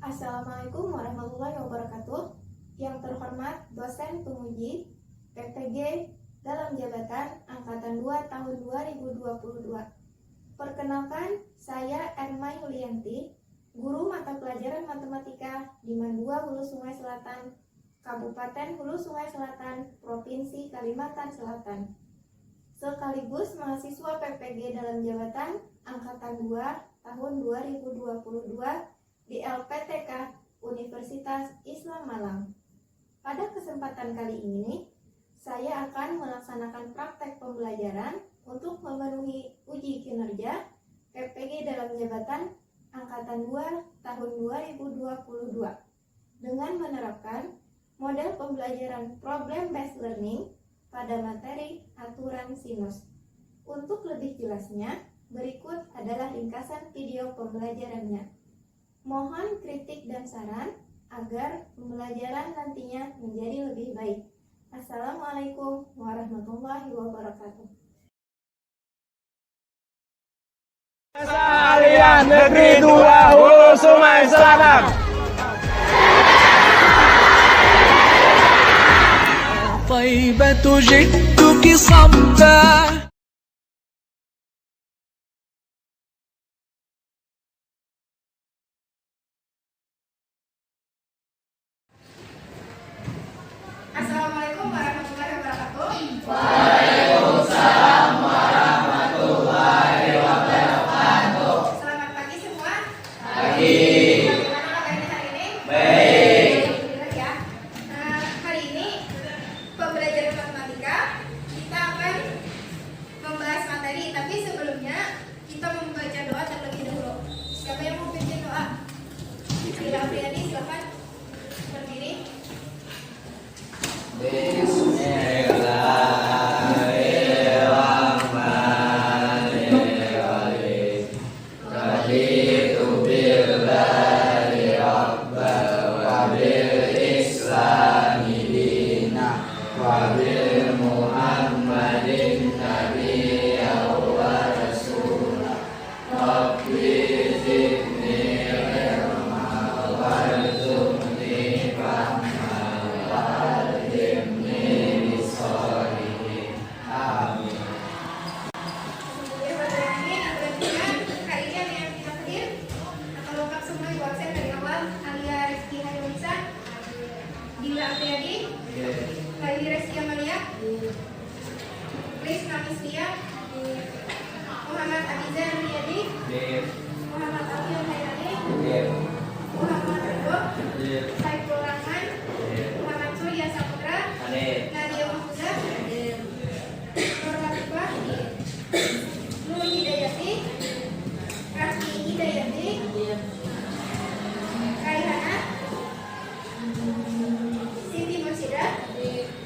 Assalamualaikum warahmatullahi wabarakatuh. Yang terhormat dosen penguji PPG dalam jabatan Angkatan 2 tahun 2022. Perkenalkan, saya Erma Yulianti, guru mata pelajaran matematika di Mandua Hulu Sungai Selatan, Kabupaten Hulu Sungai Selatan, Provinsi Kalimantan Selatan. Sekaligus mahasiswa PPG dalam jabatan Angkatan 2 tahun 2022 di LPTK Universitas Islam Malang. Pada kesempatan kali ini, saya akan melaksanakan praktek pembelajaran untuk memenuhi uji kinerja PPG dalam jabatan Angkatan 2 tahun 2022 dengan menerapkan model pembelajaran problem based learning pada materi aturan sinus. Untuk lebih jelasnya, berikut adalah ringkasan video pembelajarannya. Mohon kritik dan saran agar pembelajaran nantinya menjadi lebih baik. Assalamualaikum warahmatullahi wabarakatuh. Alian Negeri 2 Hulu Sungai Selatan. طيبة جئتك صمتا. Assalamualaikum warahmatullahi wabarakatuh. Waalaikumsalam warahmatullahi wabarakatuh. Selamat pagi semua. Pagi. Bagaimana kabarnya hari ini? Baik. Alhamdulillah ya. Hari ini pembelajaran matematika kita akan membahas materi, tapi sebelumnya kita membaca doa terlebih dahulu. Siapa yang mau pimpin doa? Bila Apriyadi, silakan berdiri. Bismillahirrahmanirrahim. Raditu billahi rabban wa bil islami dinan wa bil muhammadin nabiyyan wa rasulan. Rabbi zidni ilma warzuqni fahman wa'allimni bis-shalihin. Amin. Hari ini ada yang tidak hadir atau lengkap semua ibu absen dari awal. Alia Rizky Hayunisa, Dila Apriyadi, Laili Rizky Amalia, Krisna Mislia, Muhammad Abizar Riyadi, Muhammad Alfian Hairani, Muhammad Ridho, Saiful Rahman, Muhammad Surya Saputra, Nadia Mahfuza, Nur Latifah, Nur Hidayati, Rasmi Hidayati, Raihana, Siti Mursyida,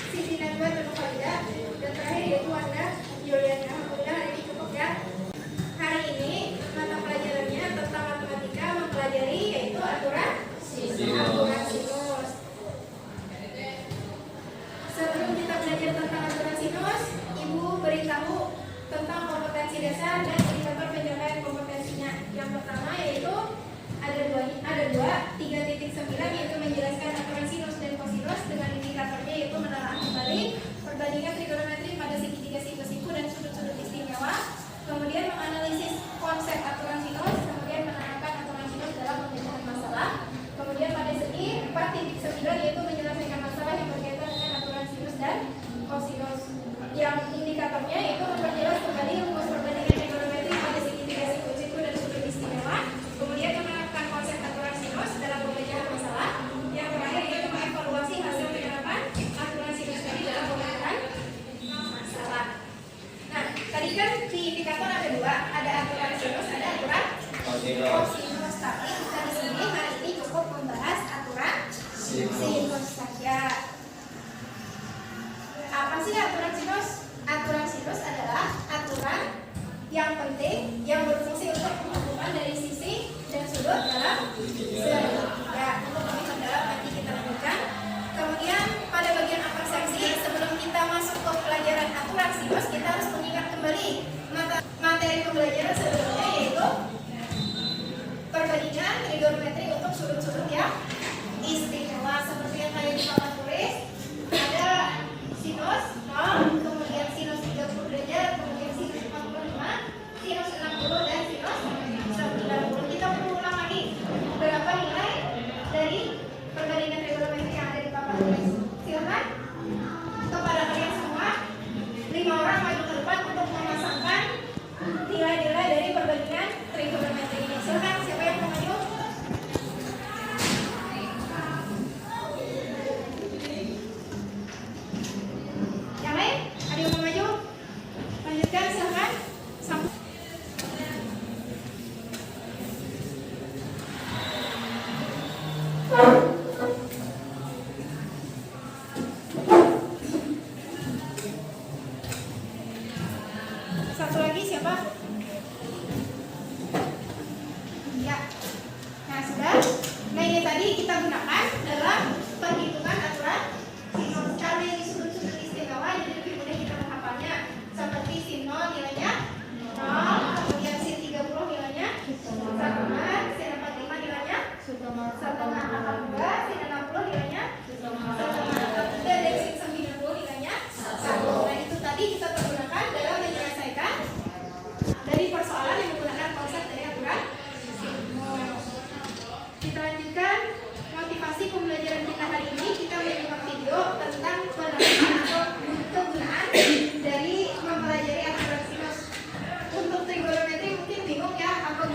Siti Najwa Tunukhalida, dan terakhir yaitu Wanda Juliana. Alhamdulillah hari ini cukup ya. Hari ini mata pelajarannya tentang matematika mempelajari yaitu aturan sinus. Sebelum kita belajar tentang aturan sinus, Ibu beritahu tentang kompetensi dasar dan indikator pencapaian kompetensinya. Yang pertama yaitu ada dua 3.9 yaitu menjelaskan aturan sinus dan kosinus dengan indikatornya yaitu menelaah kembali perbandingan trigonometri pada segitiga siku-siku dan sudut-sudut istimewa, kemudian menganalisis konsep aturan sinus, kemudian menerapkan aturan sinus dalam pemecahan masalah, kemudian pada segi 4.9 yaitu menyelesaikan masalah yang berkaitan dengan aturan sinus dan kosinus. Yang indikatornya yaitu memperjelas kembali rumus perbandingan trigonometri pada segitiga siku-siku dan sudut istimewa, kemudian menerapkan konsep aturan sinus dalam pemecahan masalah. Yang terakhir yaitu mengevaluasi hasil penerapan aturan sinus tadi dalam pemecahan masalah. Nah, tadi kan di indikator ada dua, ada aturan sinus, ada aturan kosinus. Tapi kita di sini hari ini cukup membahas aturan sinus saja. Apa sih aturan sinus? Aturan sinus adalah aturan yang penting yang berfungsi untuk menghubungkan dari sisi dan sudut dalam segitiga. Untuk lebih mendalam nanti kita lanjutkan. Kemudian pada bagian apresiasi sebelum kita masuk ke pelajaran aturan sinus, kita harus mengingat kembali materi pembelajaran sebelumnya yaitu perbandingan trigonometri untuk sudut-sudut ya.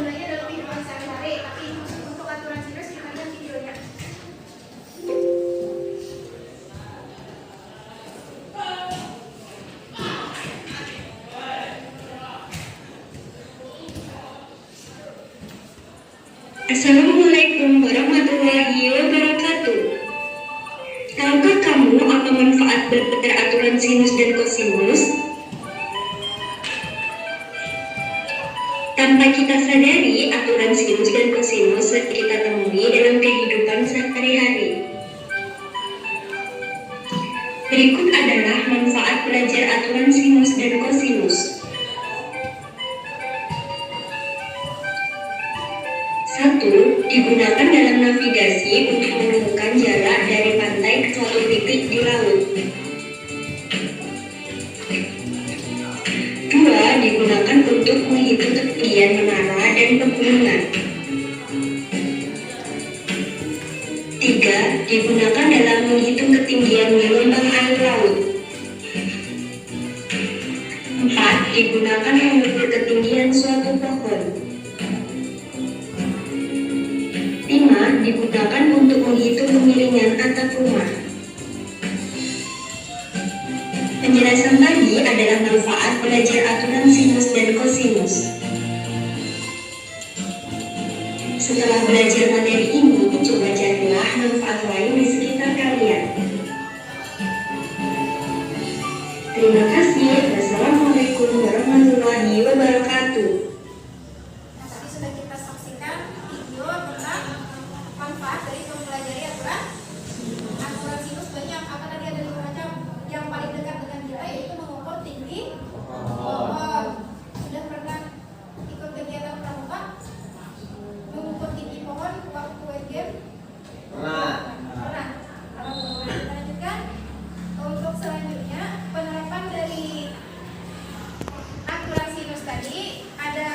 gunanya dalam kehidupan sehari-hari, tapi untuk aturan sinus kita lihat videonya. Assalamualaikum warahmatullahi wabarakatuh. Tahukah kamu apa manfaat belajar aturan sinus dan kosinus? Tanpa kita sadari, aturan sinus dan kosinus kita temui dalam kehidupan sehari-hari. Berikut adalah manfaat belajar aturan sinus dan kosinus. 1. Digunakan dalam navigasi untuk menemukan jarak dari pantai ke suatu titik di laut. 2. Digunakan untuk menghitung ketinggian menara dan pegunungan. 3. Digunakan dalam menghitung ketinggian gelombang air laut. 4. Digunakan mengukur ketinggian suatu pohon. 5. Digunakan untuk menghitung kemiringan atap rumah. Penjelasan tadi adalah manfaat belajar aturan sinus dan kosinus. Setelah belajar materi ini, coba carilah manfaat lain di sekitar kalian. Terima kasih. Wassalamualaikum warahmatullahi wabarakatuh. Nah, tadi sudah kita saksikan video tentang manfaat dari mempelajari aturan sinus banyak. Apa tadi ada 5 macam? Yang paling dekat dengan kita yaitu mengukur tinggi pohon. Sudah pernah ikut kegiatan pramuka mengukur tinggi pohon waktu game? Pernah. Kita lanjutkan. Untuk selanjutnya penerapan dari aturan sinus tadi ada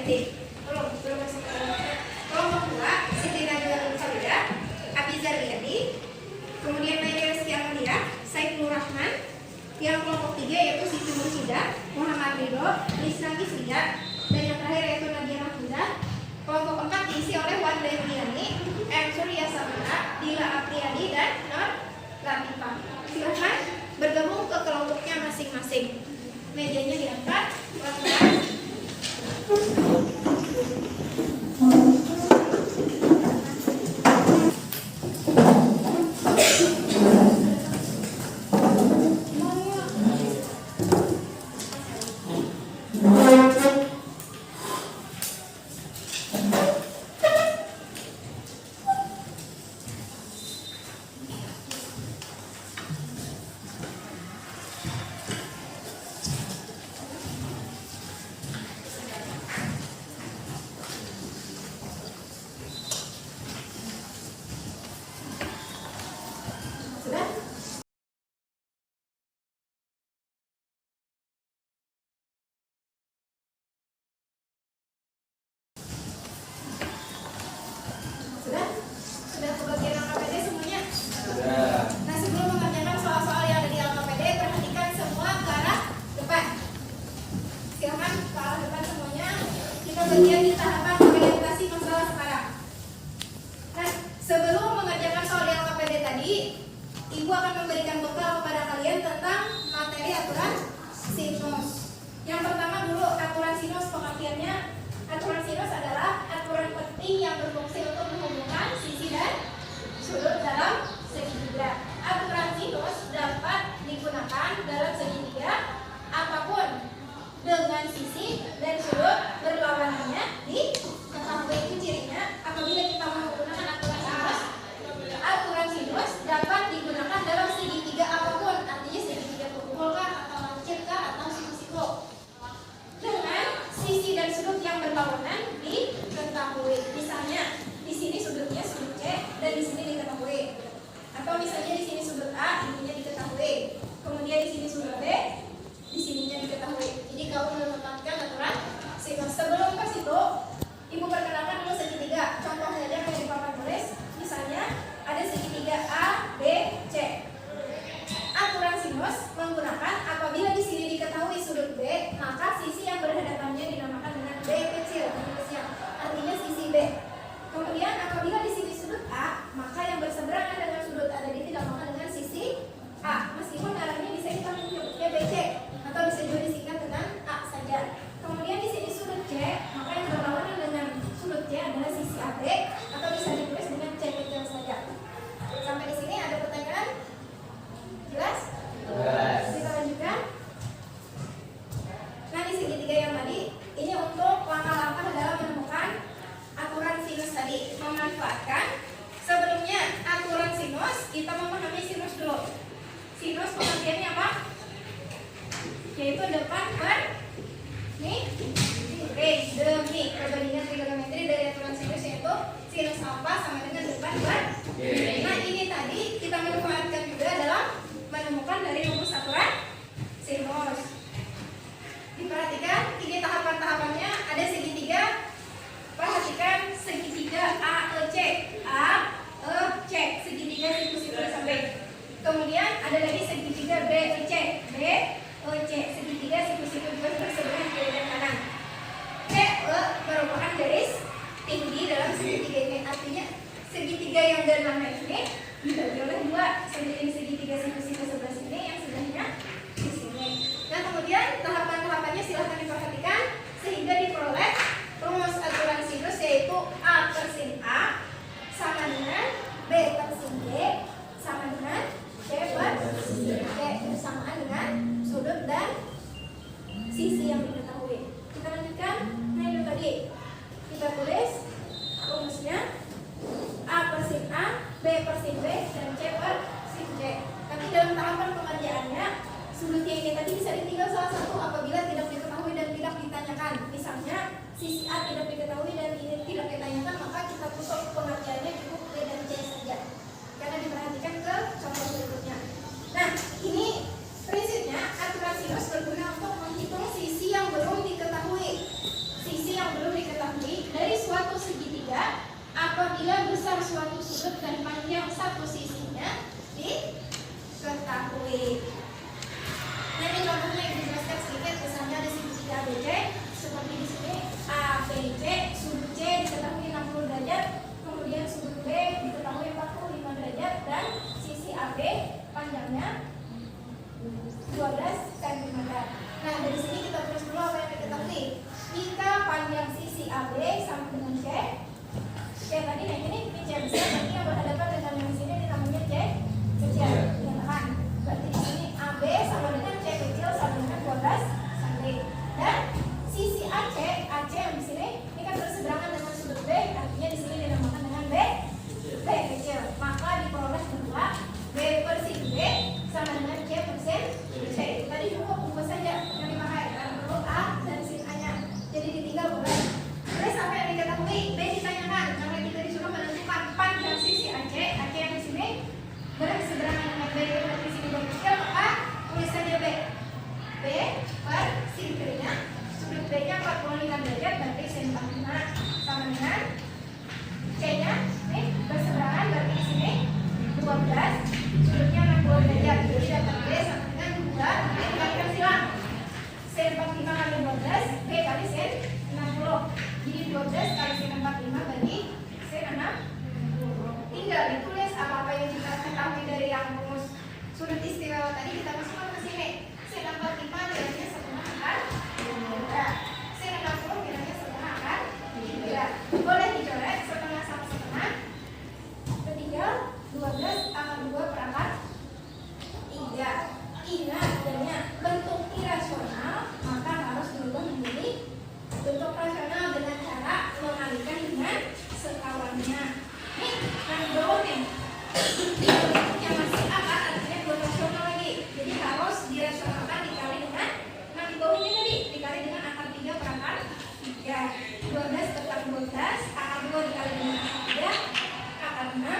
titik. Belum masuk ke kelompok 2, Siti Najwa Solidah, Abizar Riyadi, kemudian Nadia Rizky Amalia, Saiful Rahman. Yang kelompok 3 yaitu Siti Mursyida, Muhammad Ridho, Lisna Kisria, dan yang terakhir yaitu Nadia Mahfuzah. Kelompok 4 diisi oleh Wanda Yuniani, M. Surya Samara, Dila Apriyadi, dan Nur Latifah. Silahkan bergabung ke kelompoknya masing-masing. Mejanya diangkat, pelan-pelan. Sudah? Sudah? Sudah kebagian LKPD semuanya? Sudah. Nah, sebelum mengerjakan soal-soal yang ada di LKPD, perhatikan semua ke arah depan. Silakan ke arah depan semuanya. Kita bagian di tahapan orientasi masalah sekarang. Nah, sebelum mengerjakan soal di LKPD tadi, Ibu akan memberikan bekal kepada kalian tentang materi aturan sinus. Yang pertama dulu aturan sinus, pengertiannya. Aturan sinus adalah aturan penting yang berfungsi untuk menghubungkan sisi dan sudut dalam segitiga. Aturan sinus dapat digunakan dalam segitiga apapun dengan sisi dan sudut berlawanannya diketahui. Itu cirinya apabila kita menggunakan aturan sinus. Aturan sinus dapat digunakan dalam segitiga apapun, artinya segitiga pukul kah, atau lancip kah, atau siku-siku. Dengan sisi dan sudut yang berlawanan diketahui. Misalnya di sini sudutnya sudut C dan di sini diketahui. Atau misalnya di sini sudut A, ininya diketahui. Kemudian di sini sudut B, di sininya diketahui. Jadi kamu menetapkan aturan sinus. Sebelum ke situ, Ibu perkenalkan dulu segitiga. Contohnya aja kayak di papan tulis. Misalnya ada segitiga A, B, C. Aturan sinus menggunakan apabila di sini diketahui sudut B, maka sisi yang berhadapannya dinamakan dengan B kecil, artinya sisi B. Kemudian apabila di sini sudut A, maka yang berseberangan dengan sudut A tadi dinamakan dengan sisi A. Meskipun arahnya bisa kita menyebutnya BC atau bisa juga disingkat dengan A saja. Kemudian di sini sudut C, maka yang berlawanan dengan sudut C adalah sisi AB atau bisa ditulis dengan C kecil saja. Sampai di sini ada pertanyaan? Jelas? Jelas. Kita lanjutkan. Nah, di segitiga yang tadi, ini untuk langkah-langkah dalam menemukan aturan sinus tadi. Memanfaatkan sebelumnya aturan sinus, kita memahami sinus dulu. Sinus pengertiannya apa? Yaitu depan per demi perbandingan trigonometri dari aturan sinus, yaitu sinus alfa sama dengan depan per. Nah, ini tadi kita manfaatkan juga dalam menemukan dari rumus aturan sinus. Diperhatikan, ini tahapan-tahapannya ada segitiga. Perhatikan segitiga AEC, AEC, segitiga siku-siku sampai. Kemudian ada lagi segitiga BEC, BEC, segitiga siku-siku bersebelahan kiri dan kanan. CE merupakan garis tinggi dalam segitiga ini, artinya segitiga yang bernama ini dibagi oleh dua, seperti segitiga siku-siku sebelah sini, yang sebelahnya di sini. Nah, kemudian tahapan-tahapannya silahkan diperhatikan sehingga diperoleh rumus aturan sinus, yaitu A per sin A sama dengan B per sin B sama dengan C per sin C, bersamaan dengan sudut dan sisi yang diketahui. Kita lanjutkan. Nah, itu tadi kita tulis rumusnya A per sin A, B per sin B, dan C per sin C. Tapi dalam tahapan pengerjaannya, sudutnya ini tadi bisa ditinggal salah satu apabila tidak diketahui dan tidak ditanyakan. Misalnya sisi A tidak diketahui dan ini tidak ditanyakan, maka kita tutup pengerjaannya cukup B dan C saja. Karena diperhatikan ke contoh berikutnya. Nah, ini prinsipnya aturan sinus berguna untuk menghitung sisi yang belum diketahui. Sisi yang belum AB sama dengan C. C tadi nah ini C besar, berarti yang berhadapan dengan yang sini dinamanya C kecil. Dinyatakan. Berarti di sini AB sama dengan C kecil sama dengan 12 cm. Dan sisi AC yang di sini ini kan berseberangan dengan sudut B, artinya di sini dinamakan dengan B kecil. Maka diperoleh berdua B per sin B sama dengan C per sin C. Tadi cukup rumus saja yang dipakai karena perlu A dan sin A-nya. Jadi ditinggal boleh. Terus apa yang diketahui? B ditanyakan karena kita disuruh menentukan panjang sisi AC yang di sini berseberangan dengan B, berarti sini B kecil, maka tulis saja B per sin B-nya. Sudut B-nya 45 derajat, berarti sin 45 sama dengan C-nya ini berseberangan, berarti di sini 12, sudutnya 60 derajat. Jadi dapat B sama dengan 2. Ini dikalikan silang. Sin 45 kali 12, B kali sin 60. Jadi 12 kali sin 45 bagi sin 60. Tinggal ditulis apa-apa yang kita ketahui dari yang rumus sudut istimewa tadi kita masukkan ke sini. Sin 45 nilainya setengah akan 3. Sin 60 nilainya setengah akan 3. Boleh dicoret setengah sama setengah. Ketiga 12 tambah 2 per akar 3. Ingat adanya bentuk irasional, maka harus berubah menjadi bentuk rasional dengan cara mengalihkan dengan sekawannya. Nih, yang di bawah nih, yang masih akar artinya belum rasional lagi. Jadi harus dirasionalkan dikali dengan, nah di bawahnya tadi dikali dengan akar 3 per akar 3. 12 tetap 12, akar 2 dikali dengan akar 3, akar 6.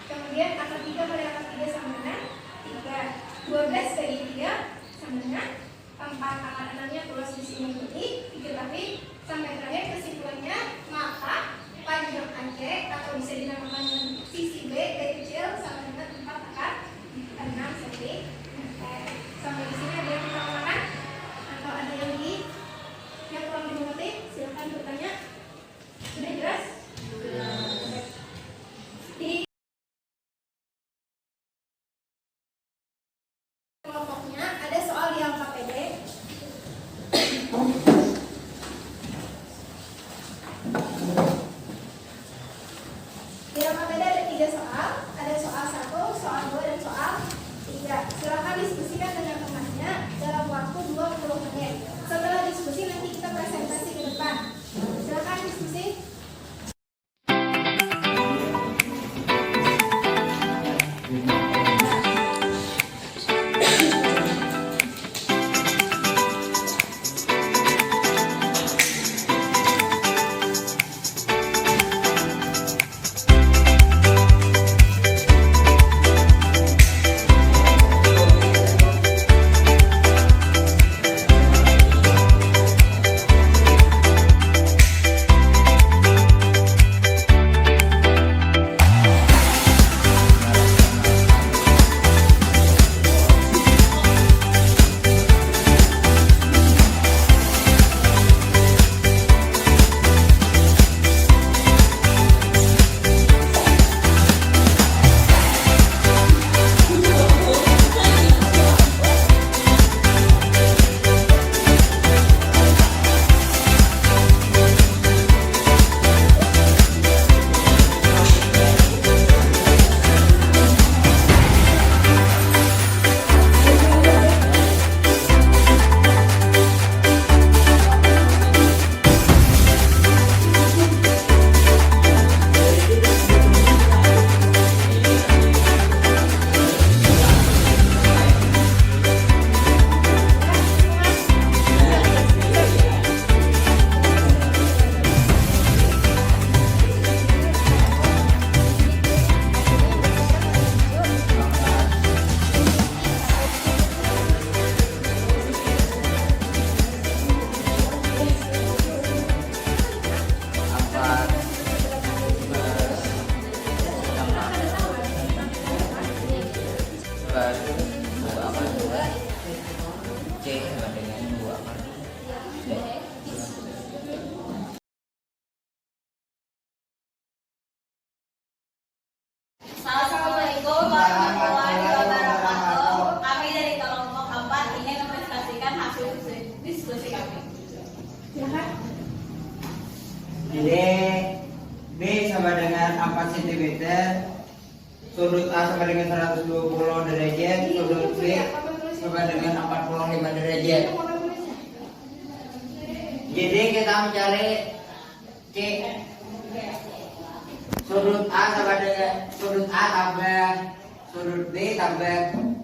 Kemudian akar 3 kali akar 3 sama dengan 3. 12 bagi 3 sama dengan 4. Akar 6-nya tulis di sini seperti tapi sampai terakhir kesimpulannya, maka panjang AC atau bisa dinamakan sisi B kecil sama dengan 4 akar 6 cm. Sampai di sini ada yang kurang mana? Atau ada yang kurang dimengerti? Silakan bertanya. Sudah jelas? Di kelompoknya ada soal di angka PD. Di angka PD ada 3 soal. Ada soal 1, soal 2, dan soal 3. Silakan diskusikan dengan temannya dalam waktu 20 menit. Setelah diskusi nanti kita presentasi ke depan. Silakan diskusi. Assalamualaikum warahmatullahi wabarakatuh. Kami dari kelompok 4 ingin mempresentasikan hasil diskusi kami. Silakan. dengan 4 cm. Sudut A sama dengan 120 derajat. Sudut B sama dengan 45 derajat. Jadi kita mencari C. Sudut A sama dengan sudut A tambah sudut B tambah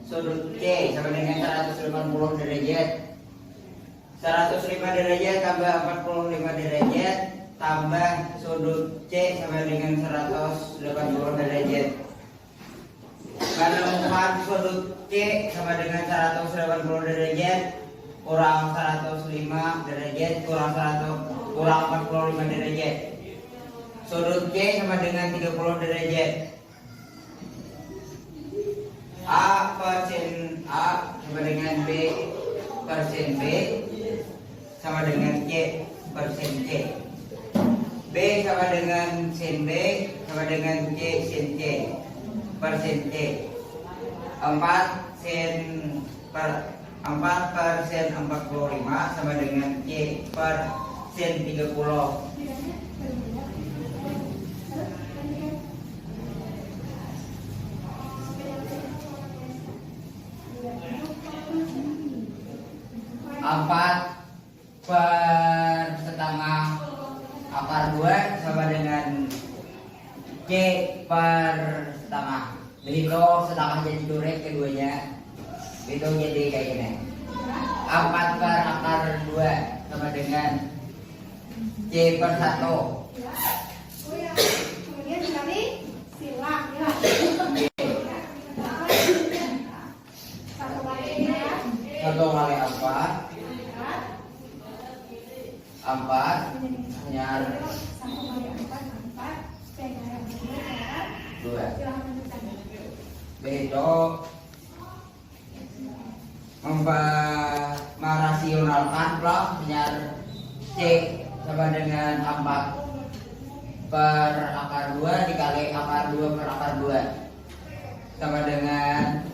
sudut C sama dengan 150 derajat. 105 derajat tambah 45 derajat tambah sudut C sama dengan 180 derajat. Menemukan sudut C sama dengan 180 derajat kurang 105 derajat kurang 45 derajat. Sudut C sama dengan 30 derajat. A persen A sama dengan B persen B sama dengan C persen C. B sama dengan sin B sama dengan C sin C persen C. 4 persen 45 sama dengan C persen 30. Empat per setengah akar 2 sama dengan C per setengah. Begitu setengah jadi durek keduanya. Itu jadi kayak gini. 4 per akar 2 sama dengan C per 1. Kemudian dikali silang ya. Satu kali 4 nyar 2. Begitu merasionalkan blok nyar C sama dengan 4 per akar 2 dikali akar 2 per akar 2 sama dengan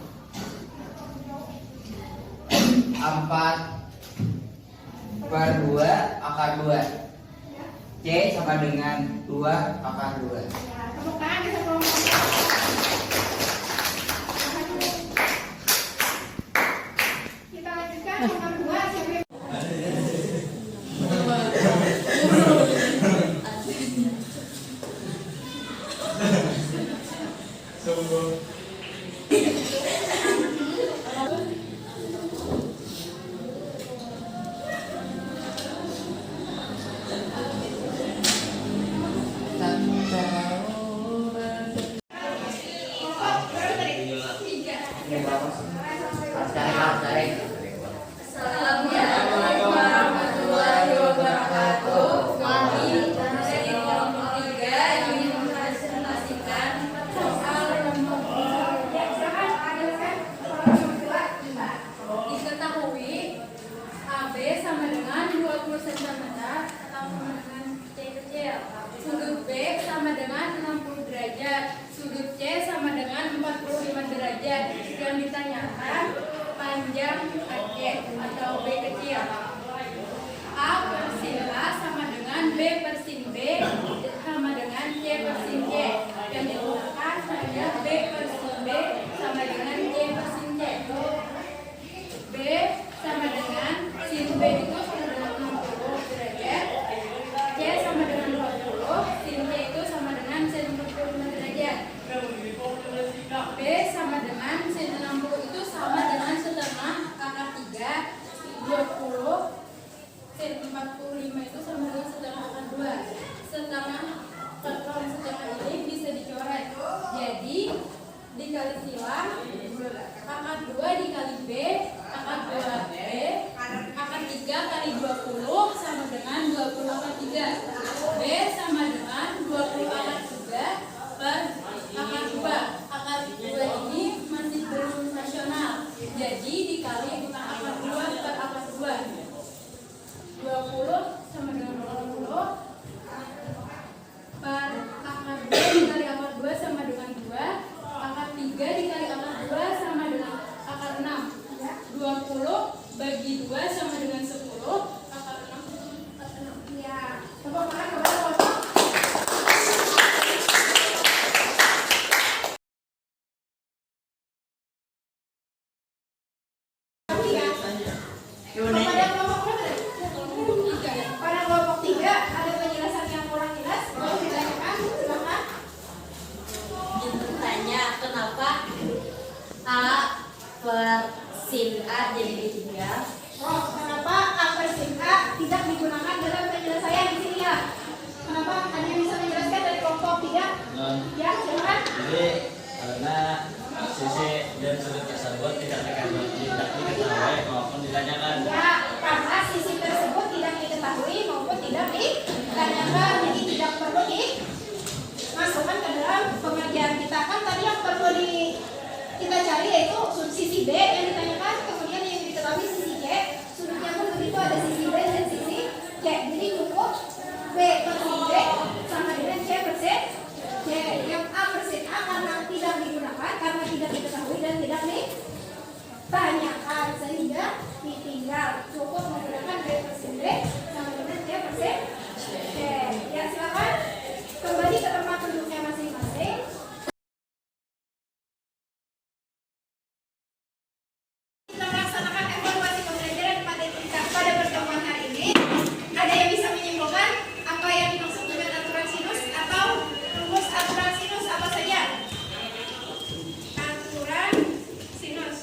4 per 2 akar 2. C sama dengan 2 akar 2. Tepuk tangan bisa kelompok. Kita lanjutkan nomor 2 sampai Assalamualaikum warahmatullahi wabarakatuh. Kami dari kelompok 3 ingin mempresentasikan soal diketahui AB sama dengan 20 cm atau sama dengan C kecil. Sudut B sama dengan 60 derajat. Sudut C sama dengan 45 derajat. Yang ditanyakan panjang AC atau B kecil. A per sin A sama dengan B per sin B sama dengan C per sin C. Yang digunakan hanya B per sin B sama dengan C per sin C. B sama dengan sin B itu sama dengan 60 derajat. C sama dengan 20. Sin C itu sama dengan sin 45 derajat. B sama dengan sin 60 itu sama dengan setengah akar 3. 20 sin 45 itu sama dengan setengah akar 2. Setengah ini bisa dicoret. Jadi dikali silang akar 2 dikali B akar 2 B akar 3 kali 20 sama dengan 20 akar 3. B sama dengan 20 akar 3 per akar 2. Akar 2 ini masih belum rasional. Jadi dikali akar 2 per akar 2. 20 sama dengan 20 per akar 2 dikali akar 2 sama dengan 2. Akar 3 dikali akar 2 sama dengan akar 6. 20 bagi 2 sama dengan 10. Akar 6 akar 6. ya. Tepuk tangan. jadi karena sisi dan sudut tersebut tidak diketahui maupun ditanyakan. Ya, karena sisi tersebut tidak diketahui maupun tidak ditanyakan, jadi tidak perlu dimasukkan ke dalam pengerjaan kita. Kan tadi yang perlu kita cari yaitu sisi B yang ditanyakan, kemudian yang diketahui sisi C. Sudutnya pun begitu, ada sisi B dan sisi C. Jadi cukup B per sin B sama dengan C per sin C. Yang A per sin A karena tidak digunakan, karena tidak diketahui dan tidak ditanyakan, sehingga ditinggal. Cukup menggunakan B per sin B sama dengan C per sin C. Ya, silakan kembali ke tempat duduknya masing-masing. Kita melaksanakan evaluasi pembelajaran pada pertemuan hari ini. Ada yang bisa menyimpulkan apa yang dimaksud dengan aturan sinus atau rumus aturan sinus apa saja? Aturan sinus.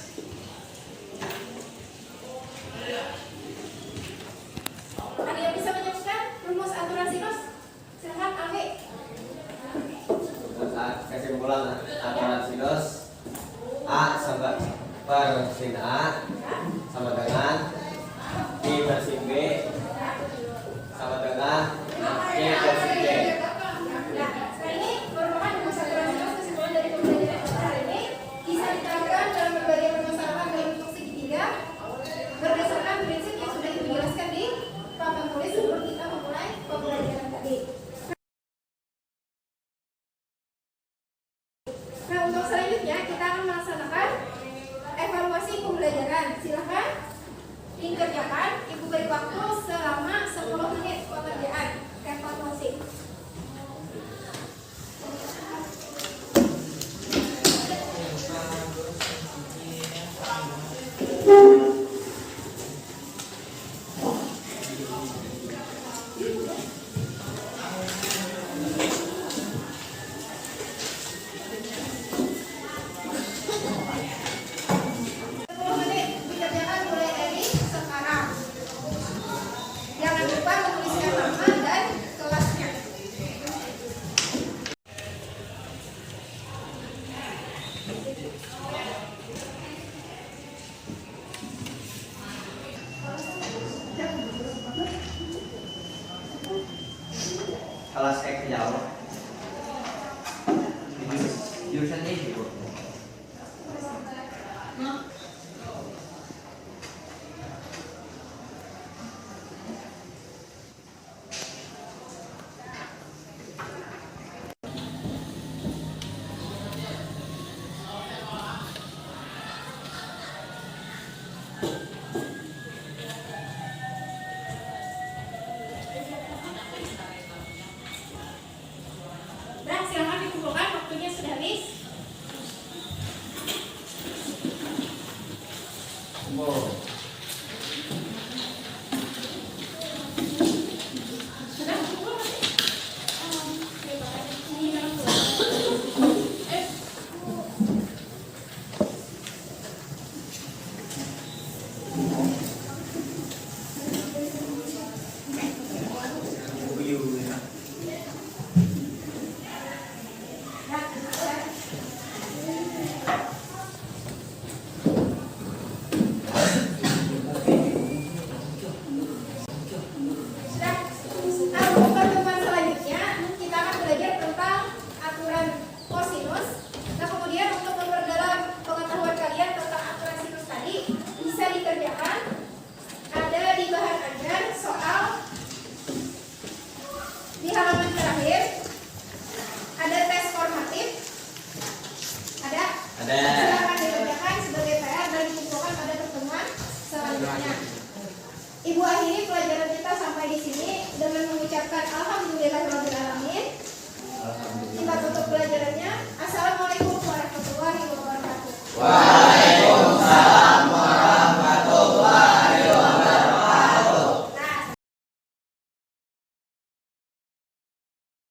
Ada yang bisa menyebutkan rumus aturan sinus? Silakan, Alwi. Kesimpulan aturan sinus A sama per sin A sama dengan B per sin B sama dengan C per sin D. Nah, sekarang ini merupakan rumus aturan sinus. Kesimpulan dari pembelajaran kita hari ini bisa diterapkan dalam berbagai permasalahan dalam bentuk segitiga berdasarkan prinsip yang sudah dijelaskan di papan tulis sebelum kita memulai pembelajaran tadi. Nah, untuk selanjutnya kita akan melaksanakan evaluasi pembelajaran. Silakan dikerjakan. Ibu beri waktu selama 10 menit pekerjaan evaluasi. Dikerjakan mulai dari sekarang. Jangan lupa menuliskan nama dan kelasnya. Kelas X jauh. Jurusannya juga. Dan silakan dikumpulkan, waktunya sudah habis. Sudah kumpul masih? Ini dalam kelas. Pertemuan selanjutnya kita akan belajar tentang aturan kosinus. Nah, kemudian untuk memperdalam pengetahuan kalian tentang aturan sinus tadi bisa dikerjakan. Ada di bahan ajar soal di halaman terakhir. Ada tes formatif. Ada? Ada. Silakan dikerjakan sebagai PR dan dikumpulkan pada pertemuan selanjutnya. Ibu akhiri pelajaran kita sampai di sini dengan mengucapkan alhamdulillah